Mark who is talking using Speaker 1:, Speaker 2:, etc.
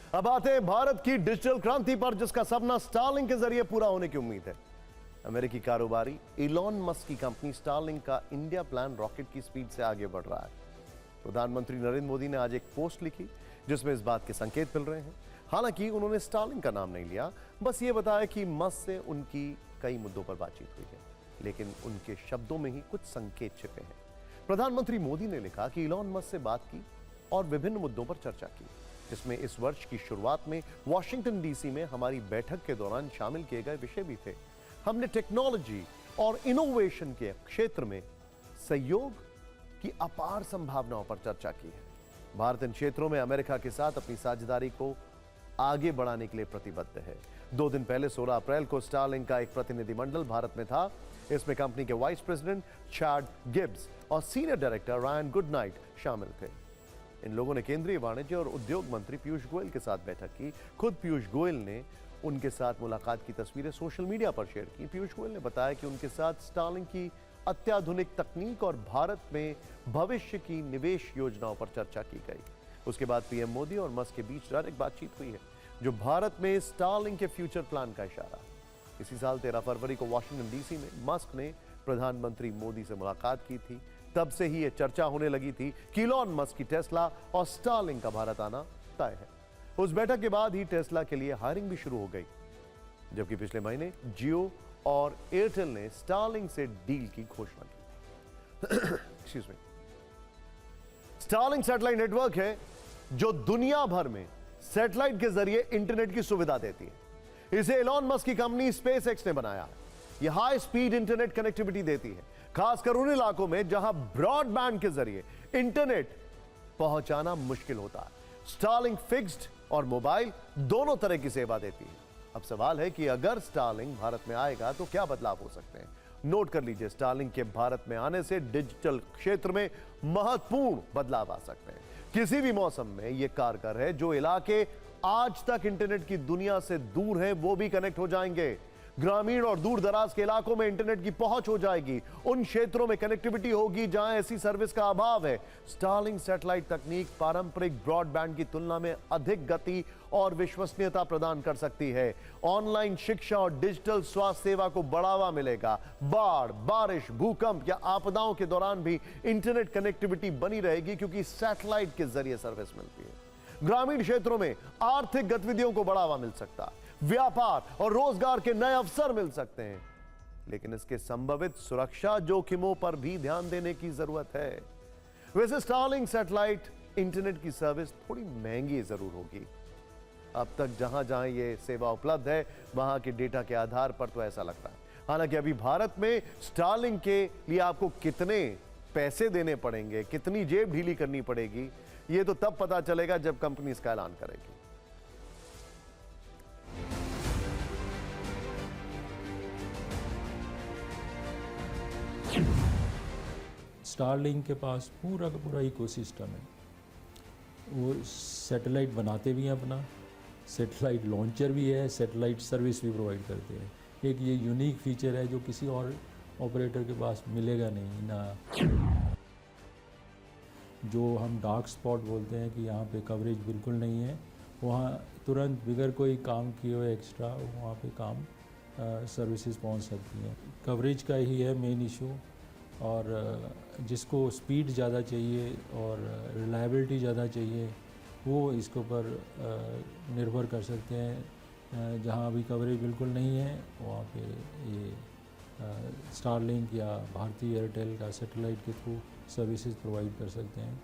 Speaker 1: अब आते हैं भारत की डिजिटल क्रांति पर, जिसका सपना स्टारलिंक के जरिए पूरा होने की उम्मीद है। अमेरिकी कारोबारी इलॉन मस्क की कंपनी स्टारलिंक का इंडिया प्लान रॉकेट की स्पीड से आगे बढ़ रहा है। प्रधानमंत्री नरेंद्र मोदी ने आज एक पोस्ट लिखी जिसमें इस बात के संकेत मिल रहे हैं। हालांकि उन्होंने स्टारलिंक का नाम नहीं लिया, बस ये बताया कि मस्क से उनकी कई मुद्दों पर बातचीत हुई है, लेकिन उनके शब्दों में ही कुछ संकेत छिपे हैं। प्रधानमंत्री मोदी ने लिखा कि इलॉन मस्क से बात की और विभिन्न मुद्दों पर चर्चा की, जिसमें इस वर्ष की शुरुआत में वॉशिंगटन डीसी में हमारी बैठक के दौरान शामिल किए गए विषय भी थे। हमने टेक्नोलॉजी और इनोवेशन के क्षेत्र में सहयोग की अपार संभावनाओं पर चर्चा की है। भारत इन क्षेत्रों में अमेरिका के साथ अपनी साझेदारी को आगे बढ़ाने के लिए प्रतिबद्ध है। 2 दिन पहले 16 अप्रैल को स्टारलिंक का एक प्रतिनिधिमंडल भारत में था। इसमें कंपनी के वाइस प्रेसिडेंट चैड गिब्स और सीनियर डायरेक्टर रायन गुडनाइट शामिल थे। इन लोगों ने केंद्रीय वाणिज्य और उद्योग मंत्री पीयूष गोयल के साथ बैठक की। खुद पीयूष गोयल ने उनके साथ मुलाकात की तस्वीरें सोशल मीडिया पर शेयर की। पीयूष गोयल ने बताया कि उनके साथ स्टारलिंक की अत्याधुनिक तकनीक और भारत में भविष्य की निवेश योजनाओं पर चर्चा की गई। उसके बाद पीएम मोदी और मस्क के बीच डायरेक्ट बातचीत हुई है, जो भारत में स्टारलिंक के फ्यूचर प्लान का इशारा। इसी साल 13 फरवरी को वॉशिंगटन डीसी में मस्क ने प्रधानमंत्री मोदी से मुलाकात की थी। तब से ही यह चर्चा होने लगी थी कि इलॉन मस्क की टेस्ला और स्टारलिंक का भारत आना तय है। उस बैठक के बाद ही टेस्ला के लिए हायरिंग भी शुरू हो गई, जबकि पिछले महीने जियो और एयरटेल ने स्टारलिंक से डील की घोषणा की। Excuse me. Starlink satellite network है जो दुनिया भर में सैटेलाइट के जरिए इंटरनेट की सुविधा देती है। इसे इलॉन मस्क की कंपनी स्पेस एक्स ने बनाया है। यह हाई स्पीड इंटरनेट कनेक्टिविटी देती है, खासकर उन इलाकों में जहां ब्रॉडबैंड के जरिए इंटरनेट पहुंचाना मुश्किल होता है। स्टारलिंक फिक्स्ड और मोबाइल दोनों तरह की सेवा देती है। अब सवाल है कि अगर स्टारलिंक भारत में आएगा तो क्या बदलाव हो सकते हैं। नोट कर लीजिए, स्टारलिंक के भारत में आने से डिजिटल क्षेत्र में महत्वपूर्ण बदलाव आ सकते हैं। किसी भी मौसम में यह कारगर है। जो इलाके आज तक इंटरनेट की दुनिया से दूर हैं, वो भी कनेक्ट हो जाएंगे। ग्रामीण और दूर दराज के इलाकों में इंटरनेट की पहुंच हो जाएगी। उन क्षेत्रों में कनेक्टिविटी होगी जहां ऐसी सर्विस का अभाव है। स्टारलिंक सैटेलाइट तकनीक पारंपरिक ब्रॉडबैंड की तुलना में अधिक गति और विश्वसनीयता प्रदान कर सकती है। ऑनलाइन शिक्षा और डिजिटल स्वास्थ्य सेवा को बढ़ावा मिलेगा। बाढ़, बारिश, भूकंप या आपदाओं के दौरान भी इंटरनेट कनेक्टिविटी बनी रहेगी, क्योंकि सैटेलाइट के जरिए सर्विस मिलती है। ग्रामीण क्षेत्रों में आर्थिक गतिविधियों को बढ़ावा मिल सकता है। व्यापार और रोजगार के नए अवसर मिल सकते हैं, लेकिन इसके संभावित सुरक्षा जोखिमों पर भी ध्यान देने की जरूरत है। वैसे स्टारलिंक सैटेलाइट इंटरनेट की सर्विस थोड़ी महंगी जरूर होगी। अब तक जहां जहां ये सेवा उपलब्ध है, वहां के डेटा के आधार पर तो ऐसा लगता है। हालांकि अभी भारत में स्टारलिंक के लिए आपको कितने पैसे देने पड़ेंगे, कितनी जेब ढीली करनी पड़ेगी, ये तो तब पता चलेगा जब कंपनी इसका ऐलान करेगी।
Speaker 2: स्टारलिंक के पास पूरा का पूरा इकोसिस्टम है। वो सैटेलाइट बनाते भी हैं, अपना सैटेलाइट लॉन्चर भी है, सैटेलाइट सर्विस भी प्रोवाइड करते हैं। एक ये यूनिक फीचर है जो किसी और ऑपरेटर के पास मिलेगा नहीं ना। जो हम डार्क स्पॉट बोलते हैं कि यहाँ पे कवरेज बिल्कुल नहीं है, वहाँ तुरंत बगैर कोई काम किए हुए एक्स्ट्रा वहाँ पे काम सर्विसेज पहुँच सकती हैं। कवरेज का ही है मेन इशू, और जिसको स्पीड ज़्यादा चाहिए और रिलायबिलिटी ज़्यादा चाहिए, वो इसके ऊपर निर्भर कर सकते हैं। जहाँ अभी कवरेज बिल्कुल नहीं है, वहाँ पे ये स्टारलिंक या भारती एयरटेल का सैटेलाइट के थ्रू सर्विसेज प्रोवाइड कर सकते हैं।